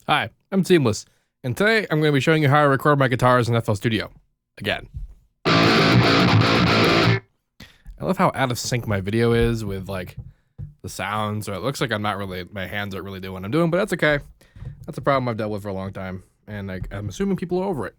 Hi, I'm Seamless, and today I'm going to be showing you how I record my guitars in FL Studio. Again. I love how out of sync my video is with like the sounds, or it looks like my hands aren't really doing what I'm doing, but that's okay. That's a problem I've dealt with for a long time, and I'm assuming people are over it.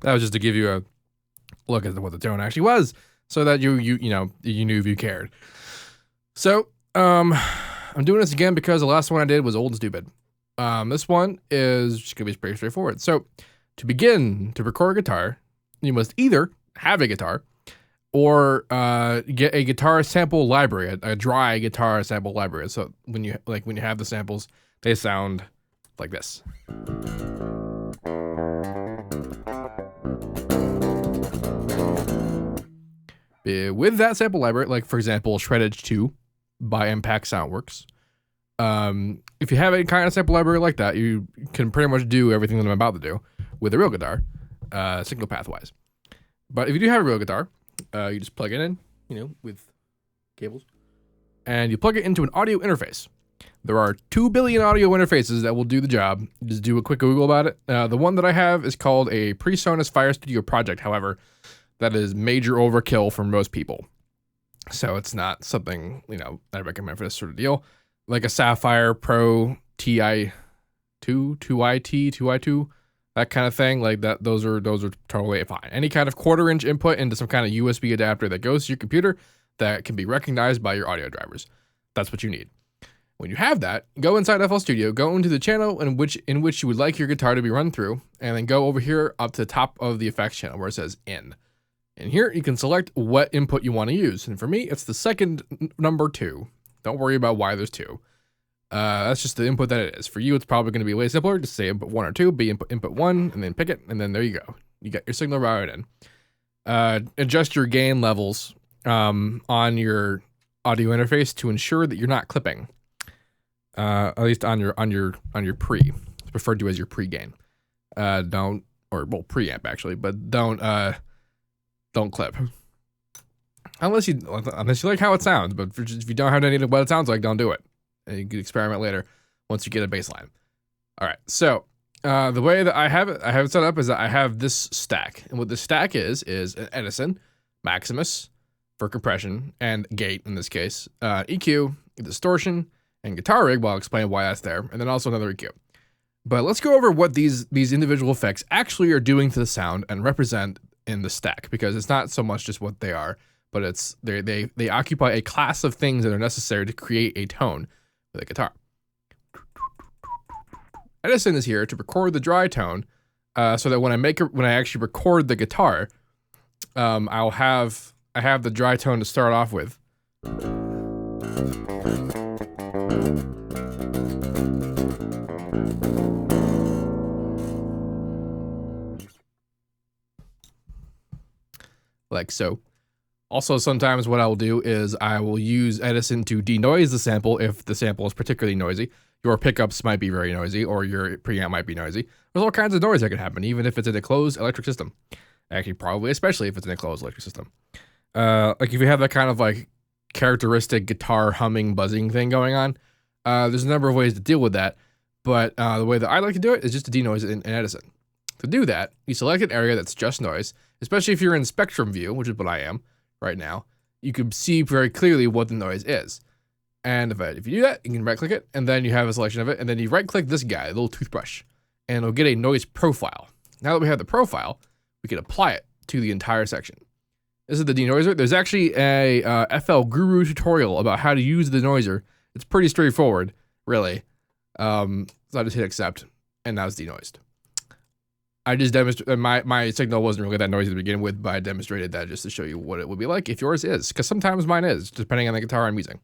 That was just to give you a look at what the tone actually was, so that you knew if you cared. So, I'm doing this again because the last one I did was old and stupid. This one is just gonna be pretty straightforward. So, to begin to record a guitar, you must either have a guitar or get a guitar sample library, a dry guitar sample library. So when you have the samples, they sound like this. With that sample library, like for example, Shreddage 2 by Impact Soundworks. If you have any kind of sample library like that, you can pretty much do everything that I'm about to do with a real guitar, signal pathwise. But if you do have a real guitar, you just plug it in, with cables, and you plug it into an audio interface. There are 2 billion audio interfaces that will do the job. Just do a quick Google about it. The one that I have is called a PreSonus Fire Studio Project. However, that is major overkill for most people. So it's not something, I recommend for this sort of deal. Like a Sapphire Pro TI2, 2IT, 2i2, that kind of thing. Like that, those are totally fine. Any kind of 1/4 inch input into some kind of USB adapter that goes to your computer that can be recognized by your audio drivers. That's what you need. When you have that, go inside FL Studio, go into the channel in which you would like your guitar to be run through, and then go over here up to the top of the effects channel where it says in. And here you can select what input you want to use. And for me, it's the second number 2. Don't worry about why there's 2. That's just the input that it is. For you, it's probably going to be way simpler. Just say input 1 or 2, be input 1, and then pick it, and then there you go. You got your signal routed in. Adjust your gain levels on your audio interface to ensure that you're not clipping. At least on your pre. It's referred to as your pre-gain. Preamp actually, but don't clip. Unless you like how it sounds, but if you don't have any idea what it sounds like, don't do it. And you can experiment later once you get a bass line. All right, so the way that I have it set up is that I have this stack. And what the stack is an Edison, Maximus for compression, and gate in this case, EQ, distortion, and guitar rig. Well, I'll explain why that's there, and then also another EQ. But let's go over what these individual effects actually are doing to the sound and represent in the stack, because it's not so much just what they are, but it's they occupy a class of things that are necessary to create a tone with a guitar. Edison is here to record the dry tone, so that when I actually record the guitar, I have the dry tone to start off with. Like so. Also, sometimes what I will do is I will use Edison to denoise the sample if the sample is particularly noisy. Your pickups might be very noisy, or your preamp might be noisy. There's all kinds of noise that can happen, even if it's in a closed electric system. Actually, probably, especially if it's in a closed electric system. Like if you have that kind of like characteristic guitar humming, buzzing thing going on, there's a number of ways to deal with that. But the way that I like to do it is just to denoise it in Edison. To do that, you select an area that's just noise, especially if you're in spectrum view, which is what I am right now. You can see very clearly what the noise is. And if you do that, you can right click it, and then you have a selection of it, and then you right click this guy, the little toothbrush, and it'll get a noise profile. Now that we have the profile, we can apply it to the entire section. This is the denoiser. There's actually a FL Guru tutorial about how to use the denoiser. It's pretty straightforward, really. So I just hit accept, and now it's denoised. I just demonstrated, my signal wasn't really that noisy to begin with, but I demonstrated that just to show you what it would be like if yours is, because sometimes mine is, depending on the guitar I'm using.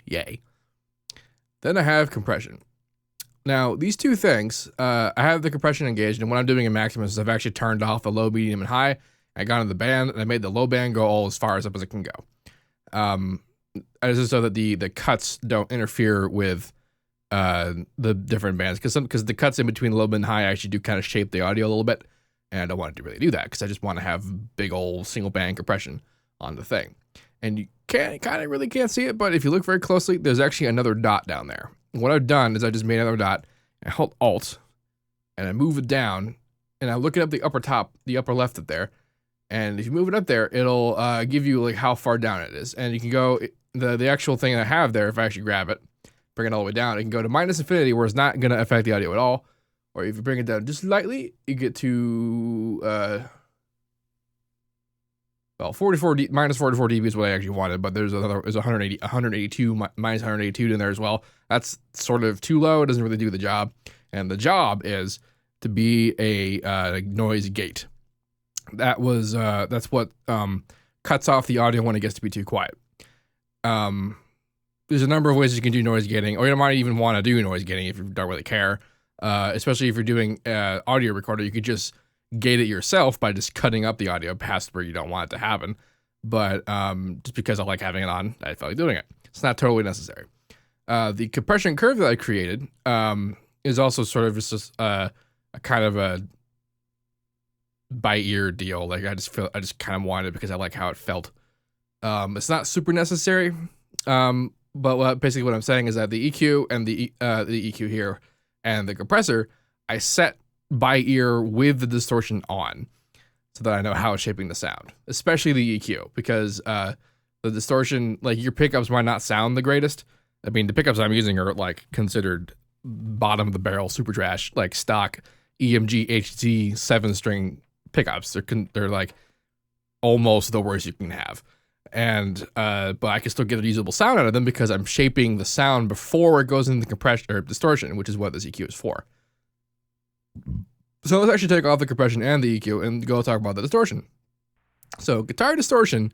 Yay. Then I have compression. Now, these two things, I have the compression engaged, and when I'm doing a Maximus, I've actually turned off the low, medium, and high. I got into the band, and I made the low band go all as far as up as it can go. Just so that the cuts don't interfere with the different bands, because the cuts in between low, mid, and high actually do kind of shape the audio a little bit, and I don't want it to really do that, because I just want to have big old single band compression on the thing. And you kind of really can't see it, but if you look very closely, there's actually another dot down there. And what I've done is I just made another dot, and I hold Alt, and I move it down, and I look it up the upper left up there, and if you move it up there, it'll give you like how far down it is. And you can go, the actual thing I have there, if I actually grab it, bring it all the way down, it can go to -infinity, where it's not going to affect the audio at all. Or if you bring it down just slightly, you get to, well, -44 dB is what I actually wanted, but there's 182, -182 in there as well. That's sort of too low. It doesn't really do the job. And the job is to be a noise gate. That's what cuts off the audio when it gets to be too quiet. There's a number of ways you can do noise gating, or you might even want to do noise gating if you don't really care. Especially if you're doing audio recorder, you could just gate it yourself by just cutting up the audio past where you don't want it to happen. But just because I like having it on, I felt like doing it. It's not totally necessary. The compression curve that I created is also sort of just a kind of a by ear deal. Like I just kind of wanted it because I like how it felt. It's not super necessary. But basically what I'm saying is that the EQ and the EQ here and the compressor, I set by ear with the distortion on, so that I know how it's shaping the sound, especially the EQ, because the distortion, like your pickups might not sound the greatest. I mean, the pickups I'm using are like considered bottom of the barrel, super trash, like stock EMG HT 7-string pickups. They're like almost the worst you can have. And but I can still get a usable sound out of them because I'm shaping the sound before it goes into compression or distortion, which is what this EQ is for. So let's actually take off the compression and the EQ and go talk about the distortion. So guitar distortion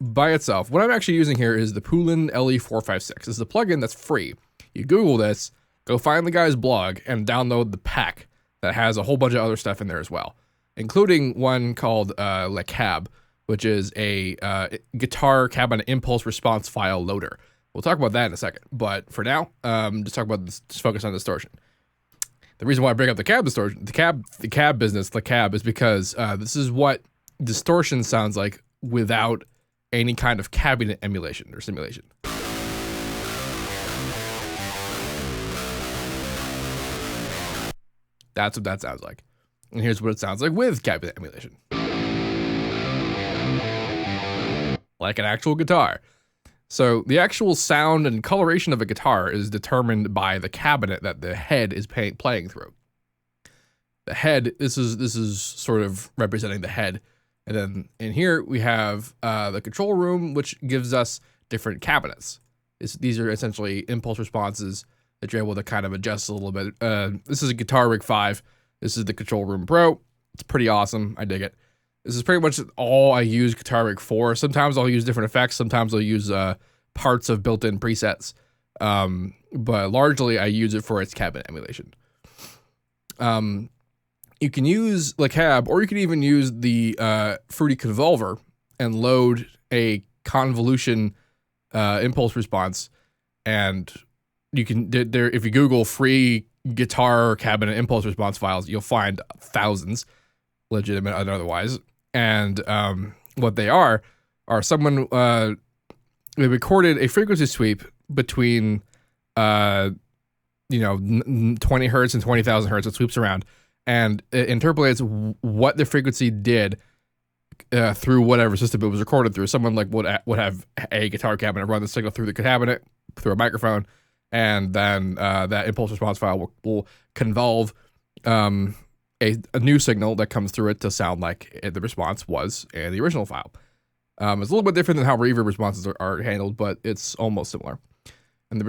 by itself, what I'm actually using here is the Poolin LE456. This is a plugin that's free. You Google this, go find the guy's blog, and download the pack that has a whole bunch of other stuff in there as well, including one called Le Cab, which is a guitar cabinet impulse response file loader. We'll talk about that in a second, but for now, just focus on distortion. The reason why I bring up the cab distortion, the cab business, Le Cab, is because this is what distortion sounds like without any kind of cabinet emulation or simulation. That's what that sounds like. And here's what it sounds like with cabinet emulation. Like an actual guitar. So the actual sound and coloration of a guitar is determined by the cabinet that the head is playing through. The head, this is sort of representing the head. And then in here we have the control room, which gives us different cabinets. These are essentially impulse responses that you're able to kind of adjust a little bit. This is a Guitar Rig 5. This is the Control Room Pro. It's pretty awesome. I dig it. This is pretty much all I use Guitar Rig for. Sometimes I'll use different effects. Sometimes I'll use parts of built-in presets. But largely I use it for its cabinet emulation. You can use Le Cab, or you can even use the Fruity Convolver and load a convolution impulse response. And you can, if you Google free guitar cabinet impulse response files, you'll find thousands, legitimate and otherwise. And what they are someone they recorded a frequency sweep between 20 hertz and 20,000 hertz. It sweeps around and it interpolates what the frequency did through whatever system it was recorded through. Someone like would have a guitar cabinet run the signal through the cabinet through a microphone, and then that impulse response file will convolve a new signal that comes through it to sound like the response was in the original file. It's a little bit different than how reverb responses are handled, but it's almost similar. And the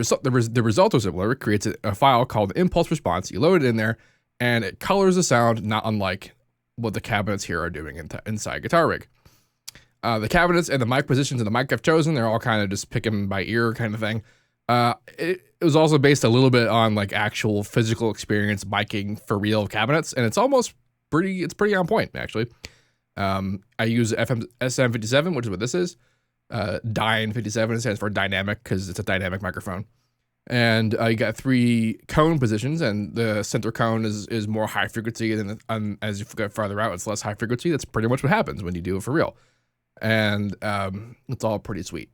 result is similar. It creates a file called impulse response. You load it in there, and it colors the sound, not unlike what the cabinets here are doing inside Guitar Rig. The cabinets and the mic positions and the mic I've chosen, they're all kind of just picking by ear kind of thing. It was also based a little bit on like actual physical experience miking for real cabinets, and it's pretty on point actually. I use SM57, which is what this is. Dyne 57 stands for dynamic because it's a dynamic microphone. And you got 3 cone positions, and the center cone is more high frequency, and as you get farther out, it's less high frequency. That's pretty much what happens when you do it for real. And it's all pretty sweet.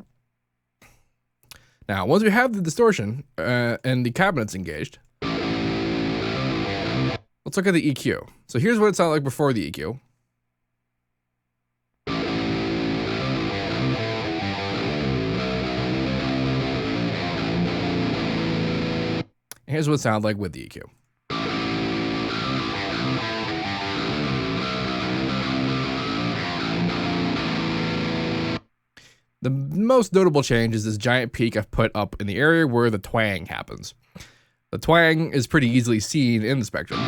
Now, once we have the distortion and the cabinets engaged, let's look at the EQ. So here's what it sounded like before the EQ. Here's what it sounded like with the EQ. The most notable change is this giant peak I've put up in the area where the twang happens. The twang is pretty easily seen in the spectrum.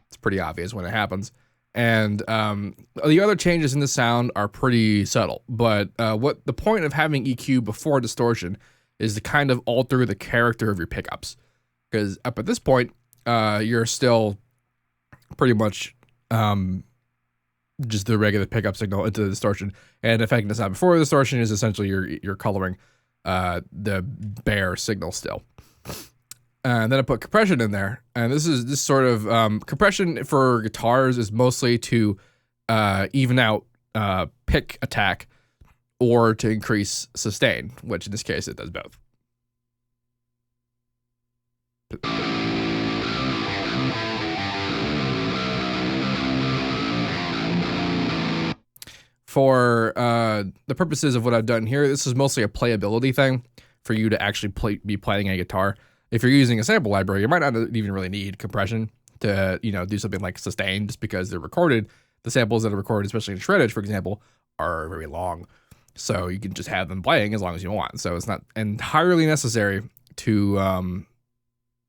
It's pretty obvious when it happens. And the other changes in the sound are pretty subtle. But what the point of having EQ before distortion is to kind of alter the character of your pickups. Because up at this point, you're still pretty much just the regular pickup signal into the distortion. And affecting the sound before the distortion is essentially you're coloring the bare signal still. And then I put compression in there. And this sort of compression for guitars is mostly to even out pick attack or to increase sustain, which in this case it does both. For the purposes of what I've done here, this is mostly a playability thing for you to actually be playing a guitar. If you're using a sample library, you might not even really need compression to, do something like sustain, just because they're recorded. The samples that are recorded, especially in shreddage, for example, are very long. So you can just have them playing as long as you want. So it's not entirely necessary to,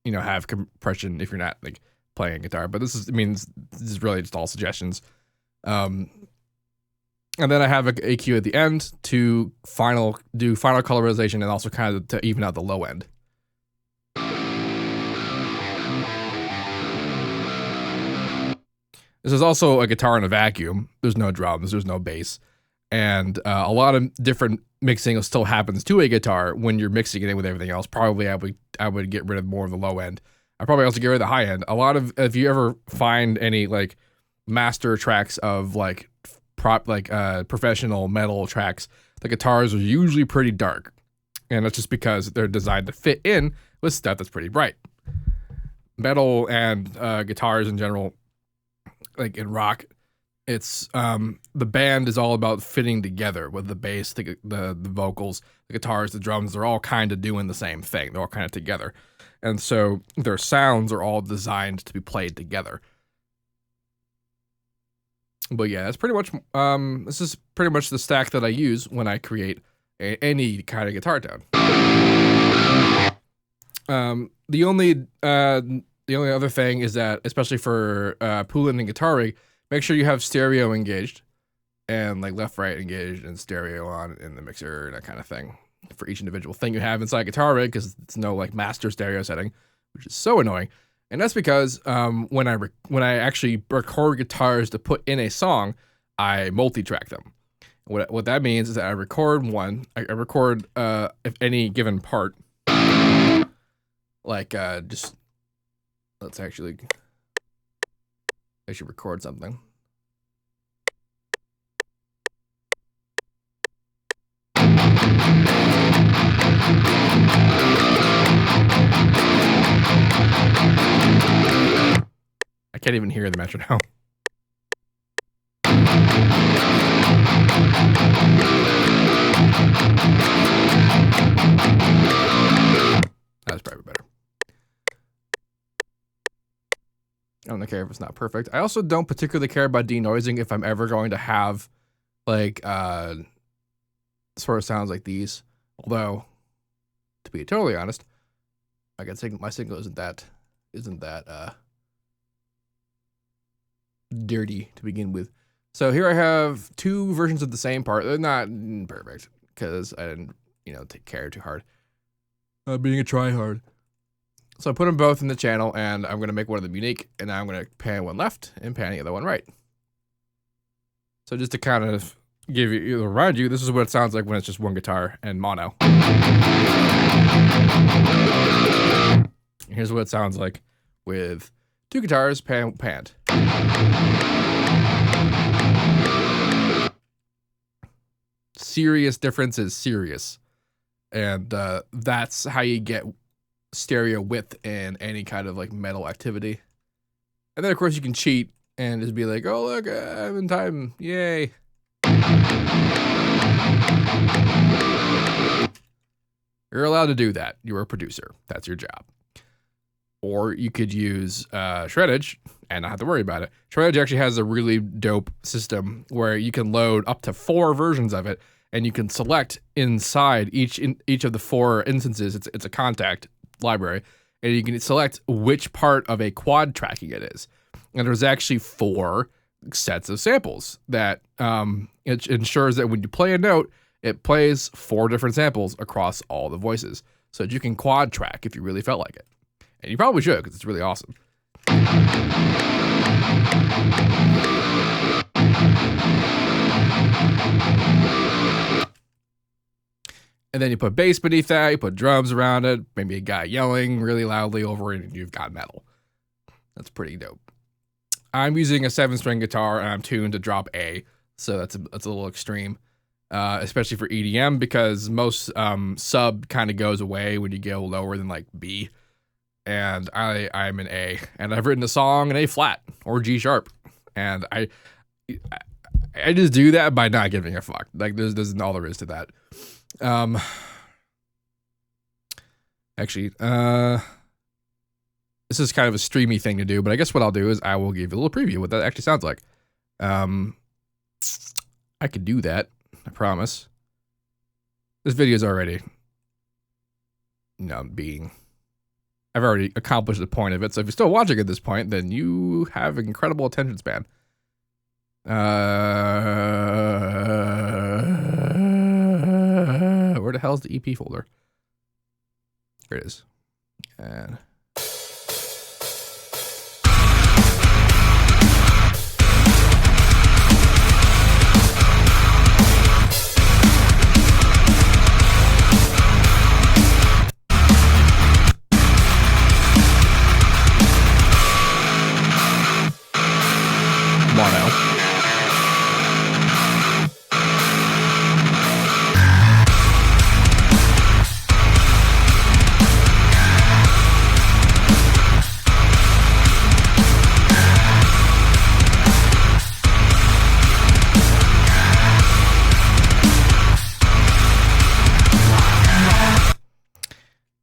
have compression if you're not like playing a guitar. But this is really just all suggestions. And then I have an EQ at the end to do final colorization and also kind of to even out the low end. This is also a guitar in a vacuum. There's no drums, there's no bass. And a lot of different mixing still happens to a guitar when you're mixing it in with everything else. Probably I would get rid of more of the low end. I probably also get rid of the high end. A lot of, if you ever find any like master tracks of like professional metal tracks, the guitars are usually pretty dark. And that's just because they're designed to fit in with stuff that's pretty bright. Metal and guitars in general, like in rock, it's the band is all about fitting together with the bass, the vocals, the guitars, the drums. They're all kind of doing the same thing. They're all kind of together. And so their sounds are all designed to be played together. But yeah, that's pretty much, this is pretty much the stack that I use when I create any kind of guitar tone. The only other thing is that, especially for Poolin and Guitar Rig, make sure you have stereo engaged and like left, right engaged and stereo on in the mixer and that kind of thing for each individual thing you have inside Guitar Rig, because it's no like master stereo setting, which is so annoying. And that's because when I actually record guitars to put in a song, I multi-track them. What that means is that I record if any given part, like just let's actually record something. I can't even hear the metronome. That's probably better. I don't care if it's not perfect. I also don't particularly care about denoising if I'm ever going to have like sort of sounds like these. Although, to be totally honest, I can my signal isn't that isn't that dirty to begin with. So here I have two versions of the same part. They're not perfect because I didn't, take care too hard. Being a tryhard. So I put them both in the channel, and I'm gonna make one of them unique, and now I'm gonna pan one left and pan the other one right. So just to kind of remind you, this is what it sounds like when it's just one guitar and mono. Here's what it sounds like with two guitars panned. Serious differences, serious. And that's how you get stereo width in any kind of like metal activity. And then of course you can cheat and just be like, oh look, I'm in time, yay. You're allowed to do that. You're a producer. That's your job. Or you could use Shreddage and not have to worry about it. Shreddage actually has a really dope system where you can load up to 4 versions of it, and you can select inside each of the 4 instances. It's a contact library, and you can select which part of a quad tracking it is. And there's actually 4 sets of samples that it ensures that when you play a note, it plays 4 different samples across all the voices, so that you can quad track if you really felt like it. And you probably should, because it's really awesome. And then you put bass beneath that, you put drums around it, maybe a guy yelling really loudly over it, and you've got metal. That's pretty dope. I'm using a 7-string guitar, and I'm tuned to drop A, so that's a little extreme, especially for EDM, because most sub kind of goes away when you go lower than like B. And I'm an A, and I've written a song in A flat or G sharp, and I just do that by not giving a fuck. Like there's all there is to that. Actually, this is kind of a streamy thing to do, but I guess what I'll do is I will give you a little preview of what that actually sounds like. I could do that, I promise. This video is already, I've already accomplished the point of it, so if you're still watching at this point, then you have an incredible attention span. Where the hell's the EP folder? Here it is. And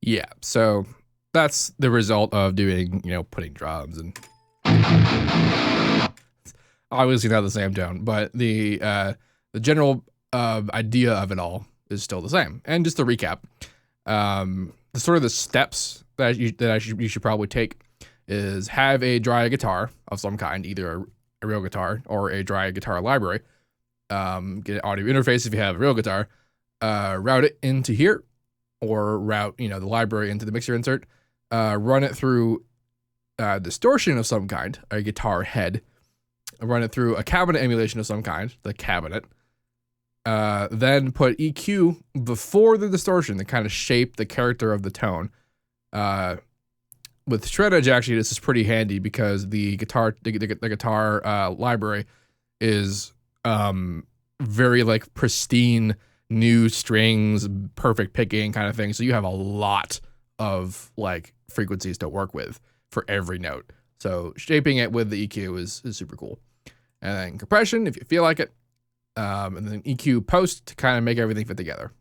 yeah, so that's the result of doing, putting drums and obviously not the same tone, but the general idea of it all is still the same. And just to recap, the sort of the steps that you should probably take is have a dry guitar of some kind, either a real guitar or a dry guitar library. Get an audio interface if you have a real guitar. Route it into here, or route the library into the mixer insert. Run it through distortion of some kind, a guitar head. Run it through a cabinet emulation of some kind, the cabinet. Then put EQ before the distortion to kind of shape the character of the tone. With Shreddage, actually, this is pretty handy because the guitar library is very like pristine, new strings, perfect picking kind of thing. So you have a lot of like frequencies to work with for every note. So shaping it with the EQ is super cool. And then compression, if you feel like it. And then EQ post to kind of make everything fit together.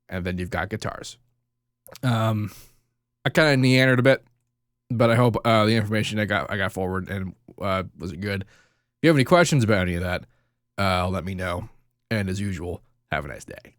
And then you've got guitars. I kind of meandered a bit, but I hope the information I got forward and was good. If you have any questions about any of that, let me know. And as usual, have a nice day.